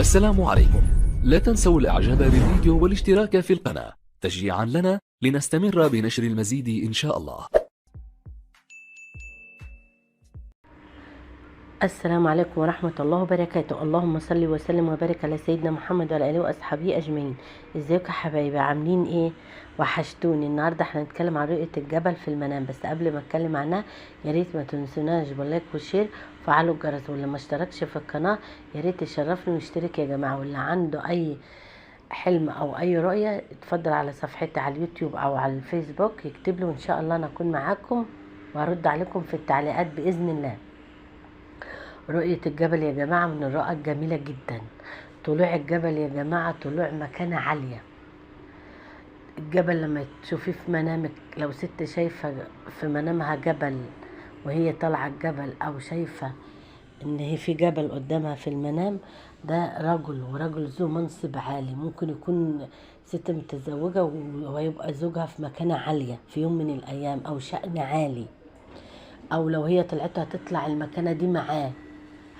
السلام عليكم. لا تنسوا الاعجاب بالفيديو والاشتراك في القناة تشجيعا لنا لنستمر بنشر المزيد ان شاء الله. السلام عليكم ورحمة الله وبركاته. اللهم صل وسلم وبارك على سيدنا محمد وعلى آله وأصحابه أجمعين. ازيكم يا حبايبي، عاملين ايه؟ وحشتوني. النهاردة احنا هنتكلم عن رؤية الجبل في المنام، بس قبل ما اتكلم عنها يا ريت ما تنسوناش باللايك والشير وفعلوا الجرس، واللي ما اشتركش في القناة يا ريت يشرفني ويشترك يا جماعة. واللي عنده اي حلم او اي رؤية اتفضل على صفحتي على اليوتيوب او على الفيسبوك يكتب له، وان شاء الله انا اكون معاكم وهرد عليكم في التعليقات بإذن الله. رؤية الجبل يا جماعة من الرؤى الجميلة جدا. طلوع الجبل يا جماعة طلوع مكانة عالية. الجبل لما تشوفيه في منامك، لو ست شايفة في منامها جبل وهي طالعة الجبل، او شايفة ان هي في جبل قدامها في المنام، ده رجل، ورجل ذو منصب عالي. ممكن يكون ست متزوجة ويبقى زوجها في مكانة عالية في يوم من الايام، او شأن عالي، او لو هي طلعت هتطلع المكانة دي معاه،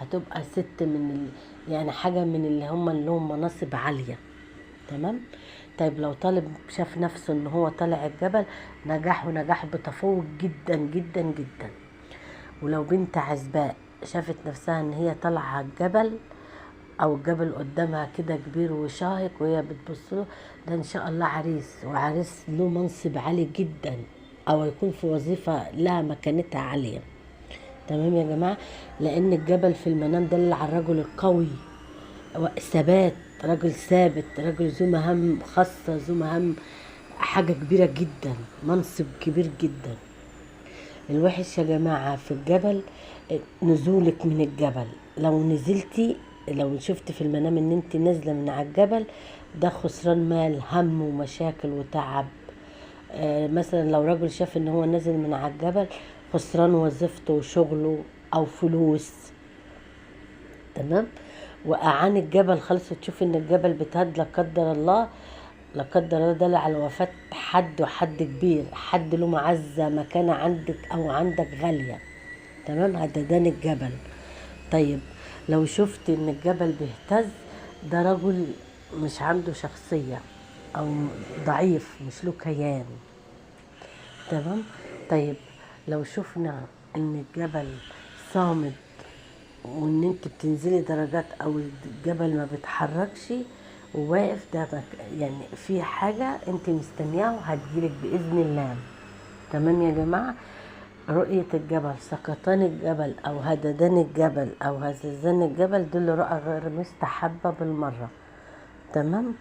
هتبقى ست من يعني حاجة من اللي هم لهم مناصب عالية. تمام. طيب لو طالب شاف نفسه ان هو طالع الجبل، نجاح بتفوق جدا جدا جدا. ولو بنت عزباء شافت نفسها ان هي طالعة الجبل، او الجبل قدامها كده كبير وشاهق وهي بتبصله، ده ان شاء الله عريس، وعريس له منصب عالي جدا، او يكون في وظيفة لها مكانتها عالية. تمام يا جماعة. لان الجبل في المنام دل على الرجل القوي، ثبات، رجل ثابت، رجل ذو مهام خاصة، ذو مهام، حاجة كبيرة جدا، منصب كبير جدا. الوحش يا جماعة في الجبل نزولك من الجبل. لو نزلتي، لو شفت في المنام ان انت نازلة من على الجبل، ده خسران مال، هم ومشاكل وتعب. مثلا لو رجل شاف ان هو نازل من على الجبل، خسران وظيفته وشغله او فلوس. تمام. وقعان الجبل خالص، وتشوف ان الجبل بتهد لا قدر الله، لا قدر الله، ده على وفاة حد، وحد كبير، حد له معزة مكانة عندك او عندك غالية. تمام. هددان الجبل. طيب لو شفت ان الجبل بيهتز، ده رجل مش عنده شخصية، او ضعيف، مش له كيان. تمام. طيب لو شفنا ان الجبل صامد، وان انت بتنزلي درجات، او الجبل ما بيتحركش وواقف، ده يعني في حاجة انت مستنياها وهتجيلك بإذن الله. تمام يا جماعة. رؤية الجبل، سقطان الجبل، او هددان الجبل، او هزازان الجبل، دول رؤى غير مستحبة بالمرة. تمام.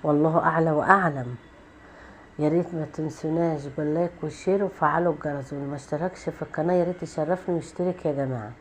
والله اعلى واعلم. يا ريت ما تنسوناش باللايك والشير وفعلوا الجرس، واللي ما اشتركش في القناة يا ريت يشرفني ويشترك يا جماعة.